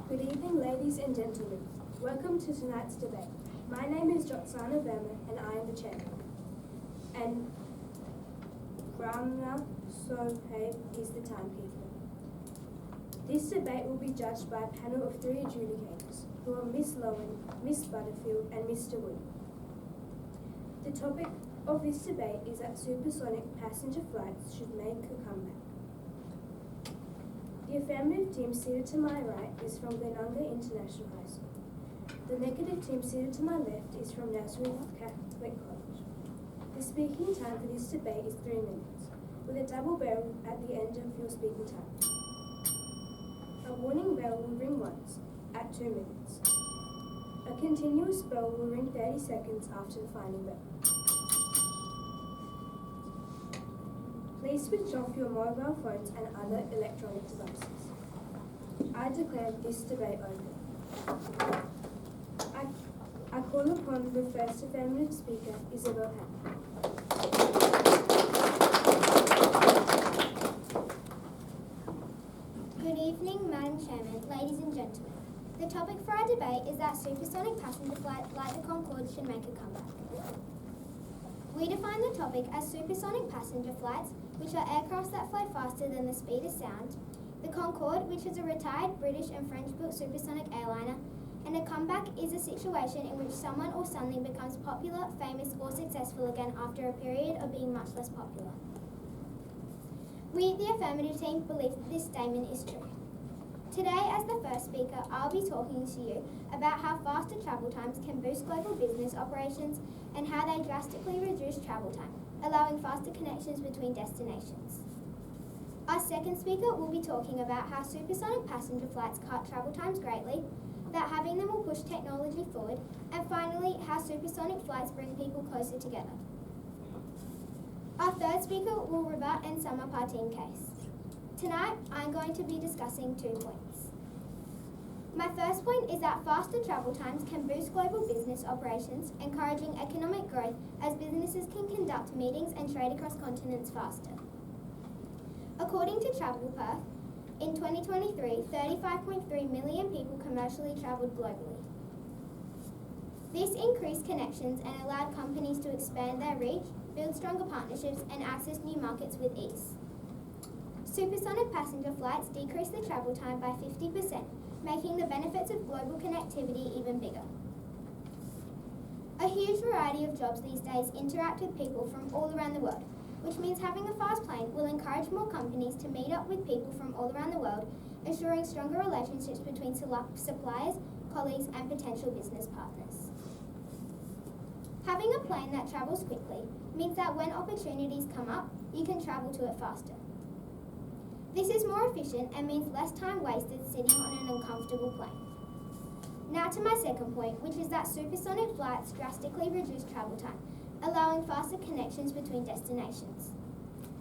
Good evening, ladies and gentlemen. Welcome to tonight's debate. My name is Cyan and I am the chairman. And Glenunga is the timekeeper. This debate will be judged by a panel of 3 adjudicators, who are Miss Lowen, Miss Butterfield and Mr. Wood. The topic of this debate is that supersonic passenger flights should make a comeback. The affirmative team seated to my right is from Glenunga International High School. The negative team seated to my left is from Nazareth Catholic College. The speaking time for this debate is 3 minutes, with a double bell at the end of your speaking time. A warning bell will ring once, at 2 minutes. A continuous bell will ring 30 seconds after the final bell. Please switch off your mobile phones and other electronic devices. I declare this debate open. I call upon the first affirmative speaker, Isabel Hamm. Good evening, Madam Chairman, ladies and gentlemen. The topic for our debate is that supersonic passenger flights like the Concorde should make a comeback. We define the topic as supersonic passenger flights, which are aircrafts that fly faster than the speed of sound, the Concorde, which is a retired British and French-built supersonic airliner, and a comeback is a situation in which someone or something becomes popular, famous, or successful again after a period of being much less popular. We, the affirmative team, believe that this statement is true. Today, as the first speaker, I'll be talking to you about how faster travel times can boost global business operations and how they drastically reduce travel time, allowing faster connections between destinations. Our second speaker will be talking about how supersonic passenger flights cut travel times greatly, that having them will push technology forward, and finally, how supersonic flights bring people closer together. Our third speaker will rebut and sum up our team case. Tonight, I'm going to be discussing 2 points. My first point is that faster travel times can boost global business operations, encouraging economic growth as businesses can conduct meetings and trade across continents faster. According to Travel Perth, in 2023, 35.3 million people commercially travelled globally. This increased connections and allowed companies to expand their reach, build stronger partnerships, and access new markets with ease. Supersonic passenger flights decrease the travel time by 50%, making the benefits of global connectivity even bigger. A huge variety of jobs these days interact with people from all around the world, which means having a fast plane will encourage more companies to meet up with people from all around the world, ensuring stronger relationships between suppliers, colleagues, and potential business partners. Having a plane that travels quickly means that when opportunities come up, you can travel to it faster. This is more efficient and means less time wasted sitting on an uncomfortable plane. Now to my second point, which is that supersonic flights drastically reduce travel time, allowing faster connections between destinations.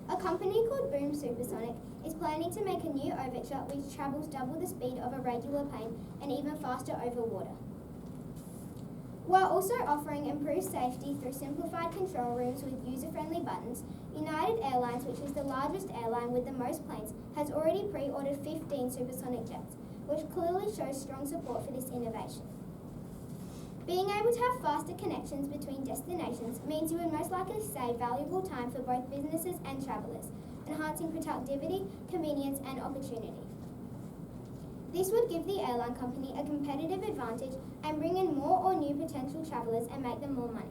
A company called Boom Supersonic is planning to make a new overture which travels double the speed of a regular plane and even faster over water. While also offering improved safety through simplified control rooms with user-friendly buttons, United Airlines, which is the largest airline with the most planes, has already pre-ordered 15 supersonic jets, which clearly shows strong support for this innovation. Being able to have faster connections between destinations means you would most likely save valuable time for both businesses and travellers, enhancing productivity, convenience, and opportunity. This would give the airline company a competitive advantage and bring in more or new potential travellers and make them more money.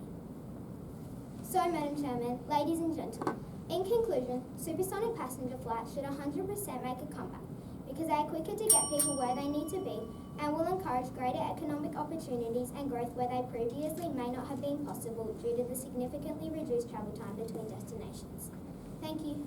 So, Madam Chairman, ladies and gentlemen, in conclusion, supersonic passenger flights should 100% make a comeback because they are quicker to get people where they need to be and will encourage greater economic opportunities and growth where they previously may not have been possible due to the significantly reduced travel time between destinations. Thank you.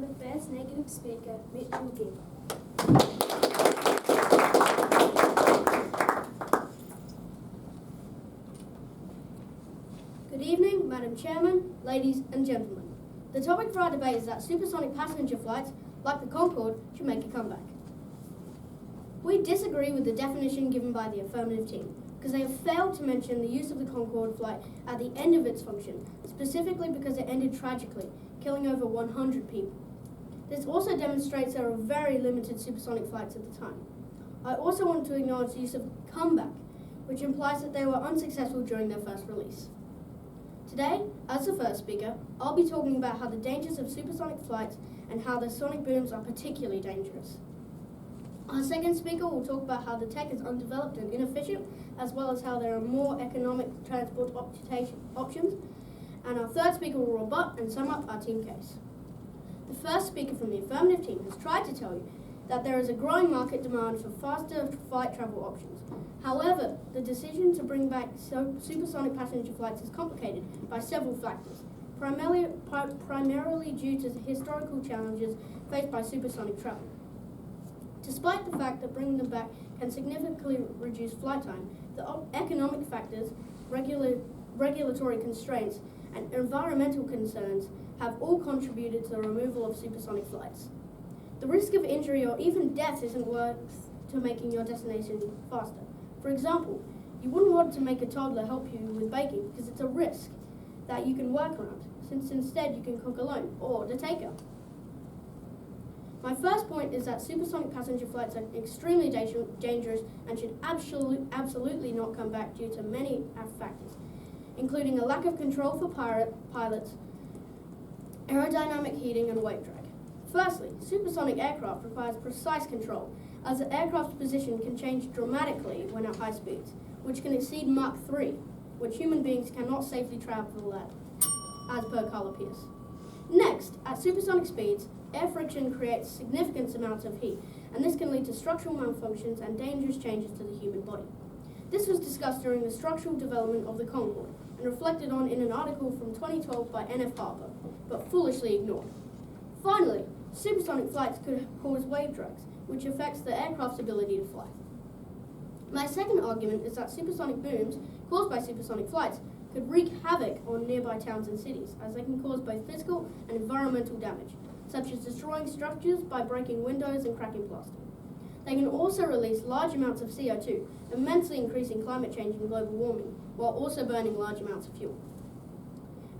from the first negative speaker, Mitchell Gibb. Good evening, Madam Chairman, ladies and gentlemen. The topic for our debate is that supersonic passenger flights, like the Concorde, should make a comeback. We disagree with the definition given by the affirmative team, because they have failed to mention the use of the Concorde flight at the end of its function, specifically because it ended tragically, killing over 100 people. This also demonstrates there are very limited supersonic flights at the time. I also want to acknowledge the use of comeback, which implies that they were unsuccessful during their first release. Today, as the first speaker, I'll be talking about how the dangers of supersonic flights and how the sonic booms are particularly dangerous. Our second speaker will talk about how the tech is undeveloped and inefficient, as well as how there are more economic transport options. And our third speaker will rebut and sum up our team case. The first speaker from the affirmative team has tried to tell you that there is a growing market demand for faster flight travel options. However, the decision to bring back supersonic passenger flights is complicated by several factors, primarily due to the historical challenges faced by supersonic travel. Despite the fact that bringing them back can significantly reduce flight time, the economic factors, regulatory constraints, and environmental concerns have all contributed to the removal of supersonic flights. The risk of injury or even death isn't worth to making your destination faster. For example, you wouldn't want to make a toddler help you with baking because it's a risk that you can work around, since instead you can cook alone or the takeout. My first point is that supersonic passenger flights are extremely dangerous and should absolutely not come back due to many factors, including a lack of control for pilots, aerodynamic heating, and wave drag. Firstly, supersonic aircraft requires precise control, as the aircraft's position can change dramatically when at high speeds, which can exceed Mach 3, which human beings cannot safely travel at, as per Carla Pierce. Next, at supersonic speeds, air friction creates significant amounts of heat, and this can lead to structural malfunctions and dangerous changes to the human body. This was discussed during the structural development of the Concorde and reflected on in an article from 2012 by N.F. Harper, but foolishly ignored. Finally, supersonic flights could cause wave drags, which affects the aircraft's ability to fly. My second argument is that supersonic booms caused by supersonic flights could wreak havoc on nearby towns and cities, as they can cause both physical and environmental damage, such as destroying structures by breaking windows and cracking plaster. They can also release large amounts of CO2, immensely increasing climate change and global warming, while also burning large amounts of fuel.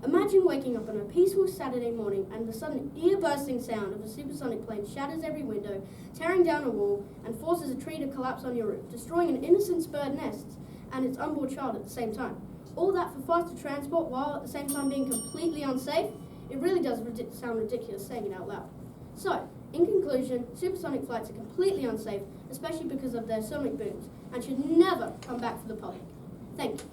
Imagine waking up on a peaceful Saturday morning and the sudden ear-bursting sound of a supersonic plane shatters every window, tearing down a wall, and forces a tree to collapse on your roof, destroying an innocent bird nest and its unborn child at the same time. All that for faster transport while at the same time being completely unsafe? It really does sound ridiculous saying it out loud. So, in conclusion, supersonic flights are completely unsafe, especially because of their sonic booms, and should never come back for the public. Thank you.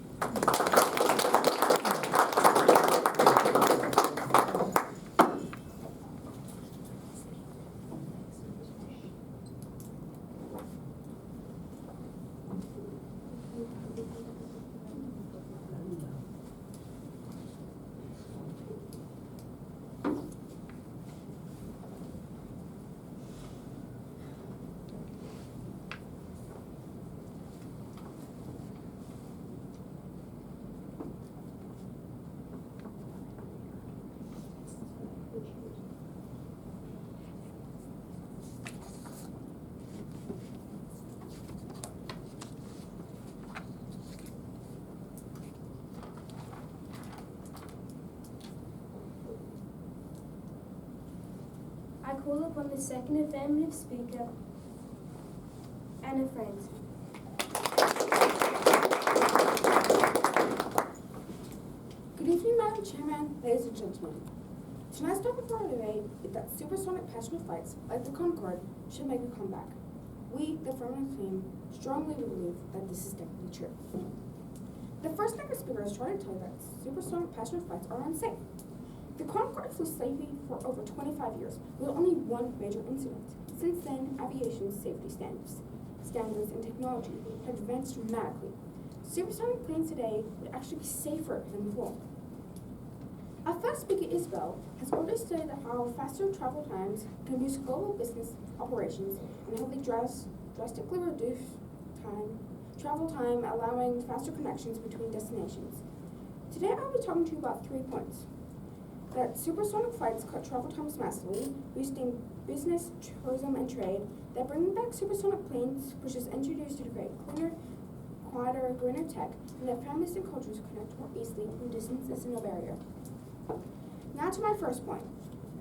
I call upon the second affirmative speaker, Anna Franz. Good evening, Madam Chairman, ladies and gentlemen. Tonight's topic for our debate is that supersonic passenger flights, like the Concorde, should make a comeback. We, the affirmative team, strongly believe that this is definitely true. The first speaker is trying to tell you that supersonic passenger flights are unsafe. The Concorde flew safely for over 25 years, with only one major incident. Since then, aviation safety standards and technology have advanced dramatically. Supersonic planes today would actually be safer than before. Our first speaker, Isabel, has already studied how faster travel times can boost global business operations and how they drastically reduce travel time, allowing faster connections between destinations. Today I'll be talking to you about 3 points. That supersonic flights cut travel times massively, boosting business, tourism, and trade. That bringing back supersonic planes pushes engineers to create cleaner, quieter, greener tech, and that families and cultures connect more easily when distance is no barrier. Now to my first point.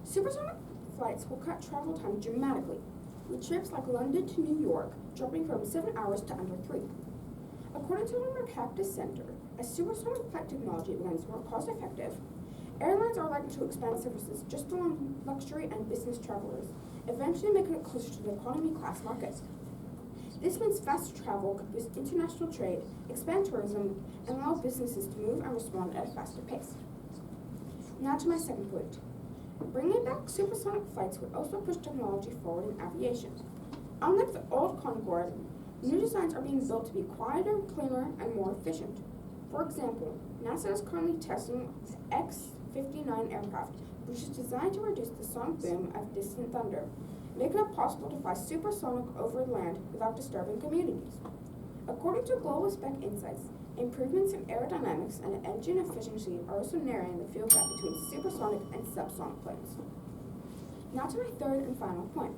Supersonic flights will cut travel time dramatically, with trips like London to New York dropping from 7 hours to under 3. According to the Mercatus Center, as supersonic flight technology becomes more cost-effective, airlines are likely to expand services just on luxury and business travelers, eventually making it closer to the economy class market. This means faster travel could boost international trade, expand tourism, and allow businesses to move and respond at a faster pace. Now to my second point. Bringing back supersonic flights would also push technology forward in aviation. Unlike the old Concorde, new designs are being built to be quieter, cleaner, and more efficient. For example, NASA is currently testing the X-59 aircraft, which is designed to reduce the sonic boom of distant thunder, making it possible to fly supersonic over land without disturbing communities. According to Global Spec Insights, improvements in aerodynamics and engine efficiency are also narrowing the fuel gap between supersonic and subsonic planes. Now to my third and final point.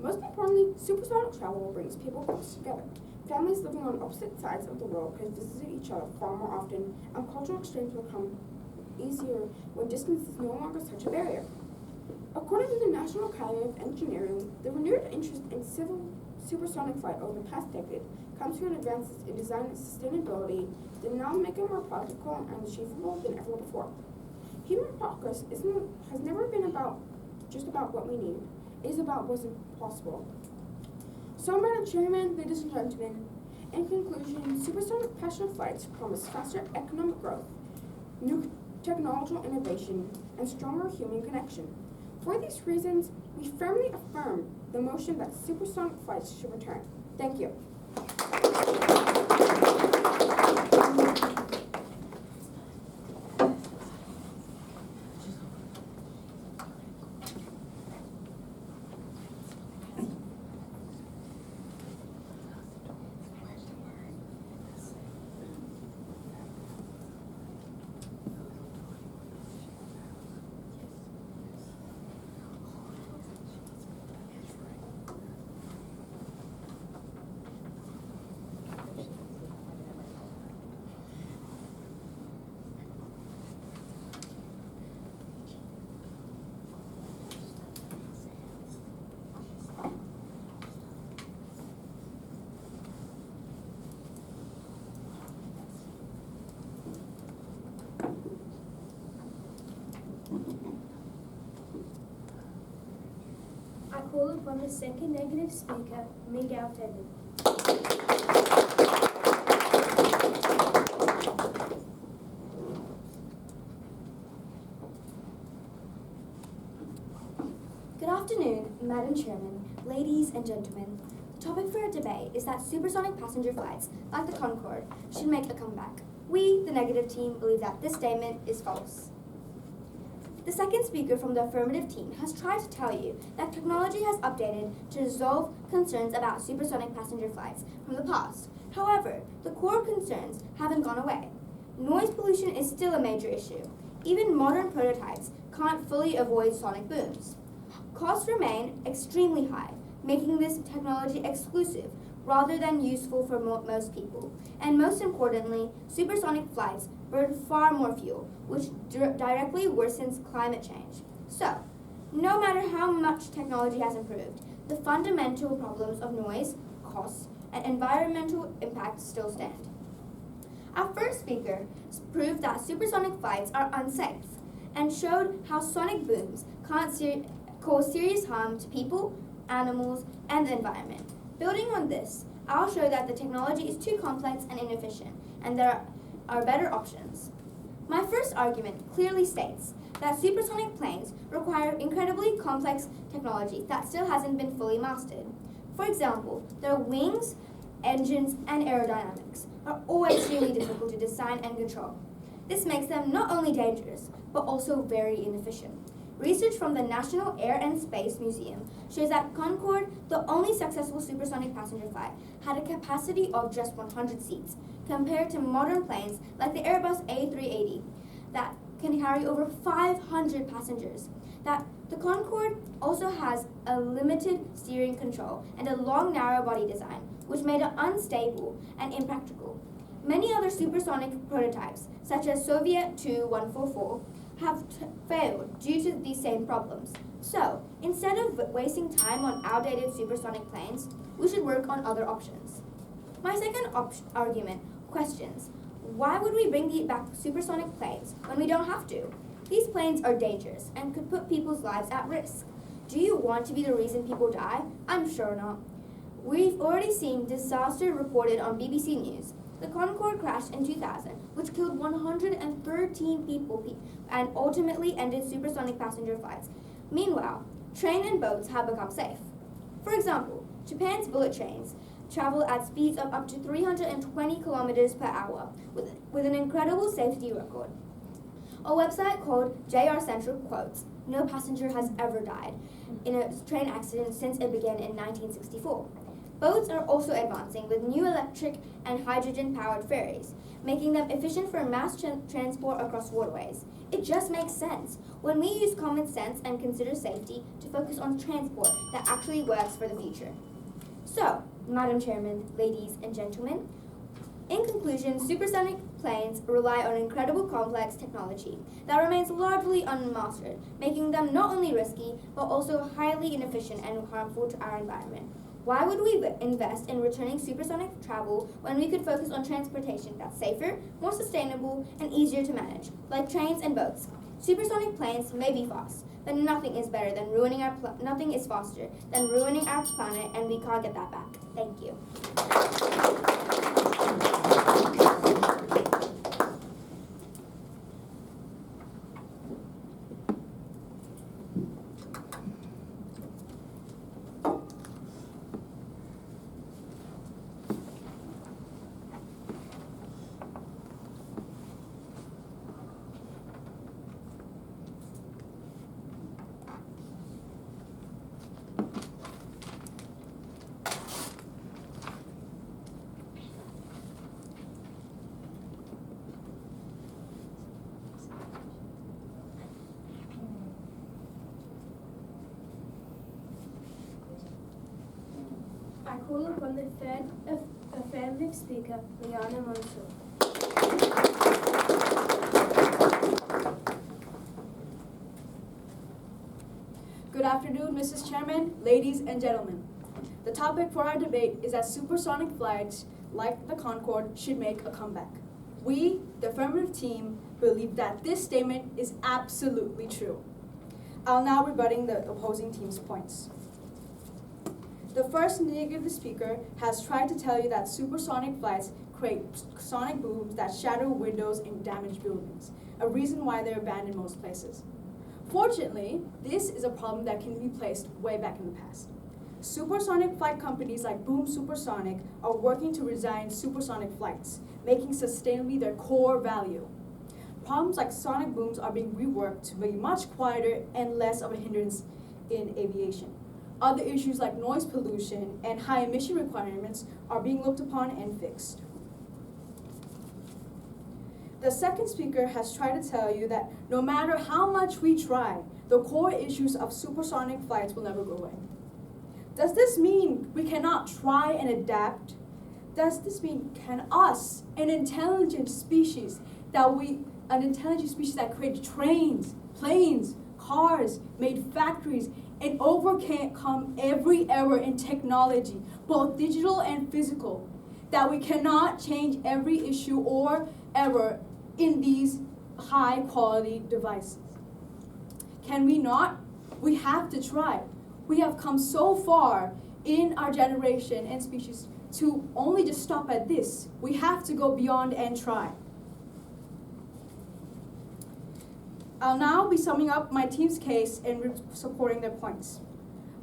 Most importantly, supersonic travel brings people close together. Families living on opposite sides of the world can visit each other far more often, and cultural exchange will become easier when distance is no longer such a barrier. According to the National Academy of Engineering, the renewed interest in civil supersonic flight over the past decade comes from advances in design and sustainability that now make it more practical and achievable than ever before. Human progress has never been just about what we need. It is about what's possible. So, Madam Chairman, ladies and gentlemen, in conclusion, supersonic passenger flights promise faster economic growth, new technological innovation, and stronger human connection. For these reasons, we firmly affirm the motion that supersonic flights should return. Thank you. I call upon the second negative speaker, Miguel Tevin. Good afternoon, Madam Chairman, ladies and gentlemen. The topic for our debate is that supersonic passenger flights, like the Concorde, should make a comeback. We, the negative team, believe that this statement is false. The second speaker from the affirmative team has tried to tell you that technology has updated to resolve concerns about supersonic passenger flights from the past. However, the core concerns haven't gone away. Noise pollution is still a major issue. Even modern prototypes can't fully avoid sonic booms. Costs remain extremely high, making this technology exclusive rather than useful for most people. And most importantly, supersonic flights burn far more fuel, which directly worsens climate change. So, no matter how much technology has improved, the fundamental problems of noise, costs, and environmental impact still stand. Our first speaker proved that supersonic flights are unsafe and showed how sonic booms can't cause serious harm to people, animals, and the environment. Building on this, I'll show that the technology is too complex and inefficient, and there are better options. My first argument clearly states that supersonic planes require incredibly complex technology that still hasn't been fully mastered. For example, their wings, engines, and aerodynamics are all extremely difficult to design and control. This makes them not only dangerous, but also very inefficient. Research from the National Air and Space Museum shows that Concorde, the only successful supersonic passenger flight, had a capacity of just 100 seats, compared to modern planes like the Airbus A380 that can carry over 500 passengers. That the Concorde also has a limited steering control and a long narrow body design, which made it unstable and impractical. Many other supersonic prototypes, such as Soviet Tu-144, have failed due to these same problems. So, instead of wasting time on outdated supersonic planes, we should work on other options. My second argument questions, why would we bring back supersonic planes when we don't have to? These planes are dangerous and could put people's lives at risk. Do you want to be the reason people die? I'm sure not. We've already seen disaster reported on BBC News. The Concorde crashed in 2000, which killed 113 people and ultimately ended supersonic passenger flights. Meanwhile, trains and boats have become safe. For example, Japan's bullet trains travel at speeds of up to 320 kilometers per hour with an incredible safety record. A website called JR Central quotes, "No passenger has ever died in a train accident since it began in 1964. Boats are also advancing with new electric and hydrogen-powered ferries, making them efficient for mass transport across waterways. It just makes sense when we use common sense and consider safety to focus on transport that actually works for the future." So, Madam Chairman, ladies and gentlemen, in conclusion, supersonic planes rely on incredible complex technology that remains largely unmastered, making them not only risky, but also highly inefficient and harmful to our environment. Why would we invest in returning supersonic travel when we could focus on transportation that's safer, more sustainable, and easier to manage, like trains and boats? Supersonic planes may be fast, but nothing is faster than ruining our planet, and we can't get that back. Thank you. I call upon the third affirmative speaker, Liana Mansour. Good afternoon, Mrs. Chairman, ladies and gentlemen. The topic for our debate is that supersonic flights, like the Concorde, should make a comeback. We, the affirmative team, believe that this statement is absolutely true. I'll now rebutting the opposing team's points. The first negative speaker has tried to tell you that supersonic flights create sonic booms that shatter windows and damage buildings, a reason why they're banned in most places. Fortunately, this is a problem that can be placed way back in the past. Supersonic flight companies like Boom Supersonic are working to design supersonic flights, making sustainably their core value. Problems like sonic booms are being reworked to be much quieter and less of a hindrance in aviation. Other issues like noise pollution and high emission requirements are being looked upon and fixed. The second speaker has tried to tell you that no matter how much we try, the core issues of supersonic flights will never go away. Does this mean we cannot try and adapt? Does this mean can us, an intelligent species that created trains, planes, cars, made factories, and overcome every error in technology, both digital and physical, that we cannot change every issue or error in these high-quality devices? Can we not? We have to try. We have come so far in our generation and species to only just stop at this. We have to go beyond and try. I'll now be summing up my team's case and supporting their points.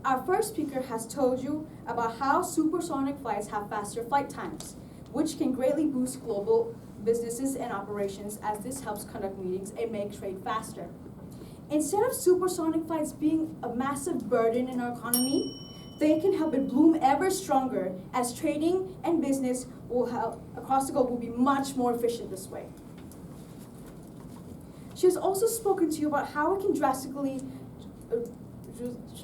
Our first speaker has told you about how supersonic flights have faster flight times, which can greatly boost global businesses and operations as this helps conduct meetings and make trade faster. Instead of supersonic flights being a massive burden in our economy, they can help it bloom ever stronger as trading and business will help across the globe will be much more efficient this way. She has also spoken to you about how it can drastically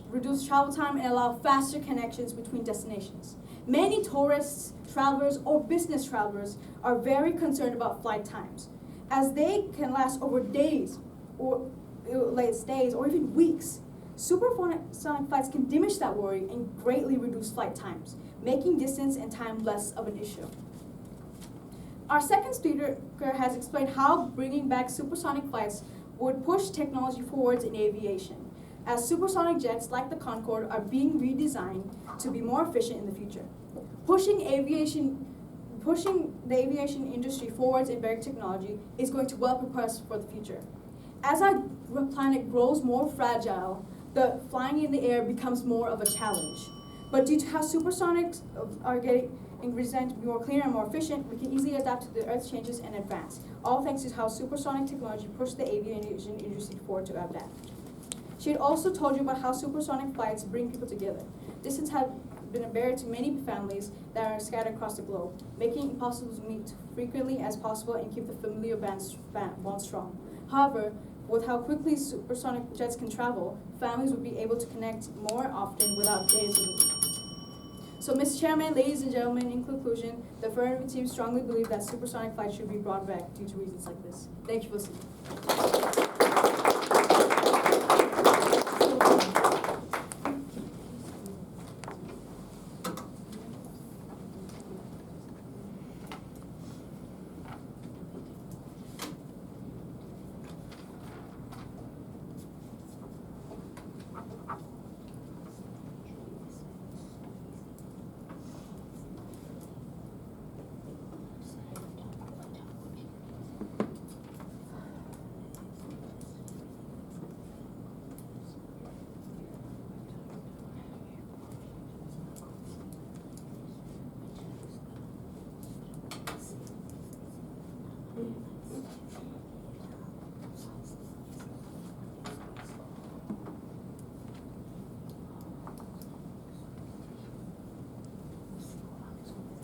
reduce travel time and allow faster connections between destinations. Many tourists, travelers, or business travelers are very concerned about flight times, as they can last over days or even weeks. Supersonic flights can diminish that worry and greatly reduce flight times, making distance and time less of an issue. Our second speaker has explained how bringing back supersonic flights would push technology forwards in aviation, as supersonic jets like the Concorde are being redesigned to be more efficient in the future. Pushing the aviation industry forwards in better technology is going to well prepare us for the future. As our planet grows more fragile, the flying in the air becomes more of a challenge. But due to how supersonics are getting designed to be more cleaner and more efficient, we can easily adapt to the Earth's changes and advance. All thanks to how supersonic technology pushed the aviation industry forward to adapt. She had also told you about how supersonic flights bring people together. Distance has been a barrier to many families that are scattered across the globe, making it possible to meet frequently as possible and keep the familiar bond strong. However, with how quickly supersonic jets can travel, families would be able to connect more often without days of the week. So, Mr. Chairman, ladies and gentlemen, in conclusion, the affirmative team strongly believe that supersonic flights should be brought back due to reasons like this. Thank you for listening.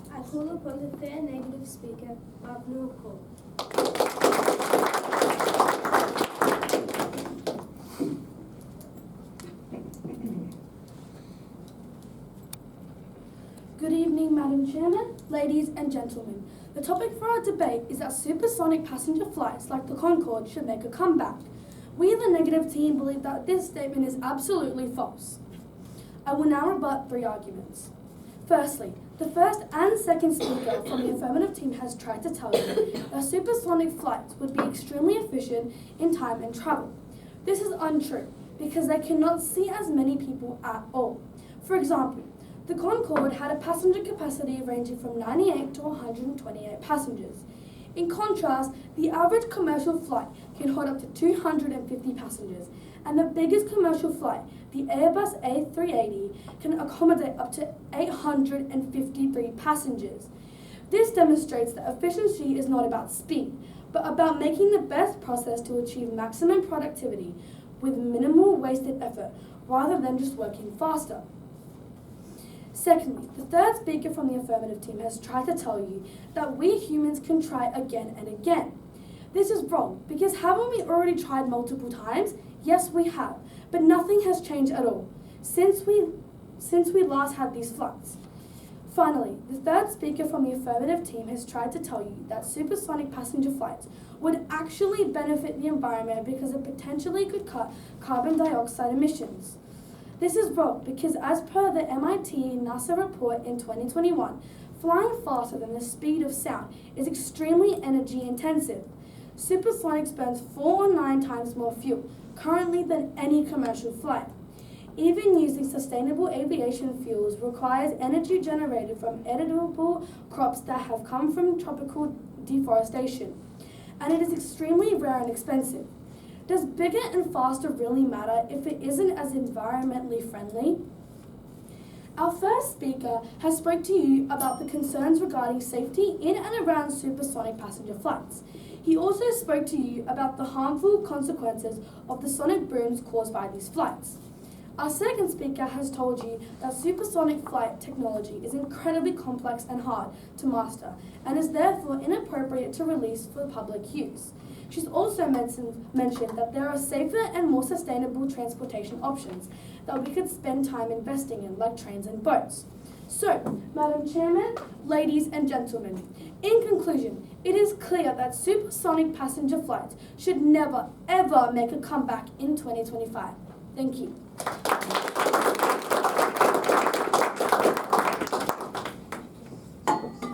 I call upon the third negative speaker, Abnur Kaur. Good evening, Madam Chairman, ladies and gentlemen. The topic for our debate is that supersonic passenger flights like the Concorde should make a comeback. We, the negative team, believe that this statement is absolutely false. I will now rebut 3 arguments. Firstly, the first and second speaker from the affirmative team has tried to tell you that supersonic flights would be extremely efficient in time and travel. This is untrue because they cannot see as many people at all. For example, the Concorde had a passenger capacity ranging from 98 to 128 passengers. In contrast, the average commercial flight can hold up to 250 passengers, and the biggest commercial flight, the Airbus A380, can accommodate up to 853 passengers. This demonstrates that efficiency is not about speed, but about making the best process to achieve maximum productivity with minimal wasted effort, rather than just working faster. Secondly, the third speaker from the affirmative team has tried to tell you that we humans can try again and again. This is wrong, because haven't we already tried multiple times? Yes, we have, but nothing has changed at all since we last had these flights. Finally, the third speaker from the affirmative team has tried to tell you that supersonic passenger flights would actually benefit the environment because it potentially could cut carbon dioxide emissions. This is wrong because as per the MIT NASA report in 2021, flying faster than the speed of sound is extremely energy intensive. Supersonics burns 4 or 9 times more fuel currently than any commercial flight. Even using sustainable aviation fuels requires energy generated from edible crops that have come from tropical deforestation, and it is extremely rare and expensive. Does bigger and faster really matter if it isn't as environmentally friendly? Our first speaker has spoke to you about the concerns regarding safety in and around supersonic passenger flights. He also spoke to you about the harmful consequences of the sonic booms caused by these flights. Our second speaker has told you that supersonic flight technology is incredibly complex and hard to master and is therefore inappropriate to release for public use. She's also mentioned that there are safer and more sustainable transportation options that we could spend time investing in, like trains and boats. So, Madam Chairman, ladies and gentlemen, in conclusion, it is clear that supersonic passenger flights should never, ever make a comeback in 2025. Thank you.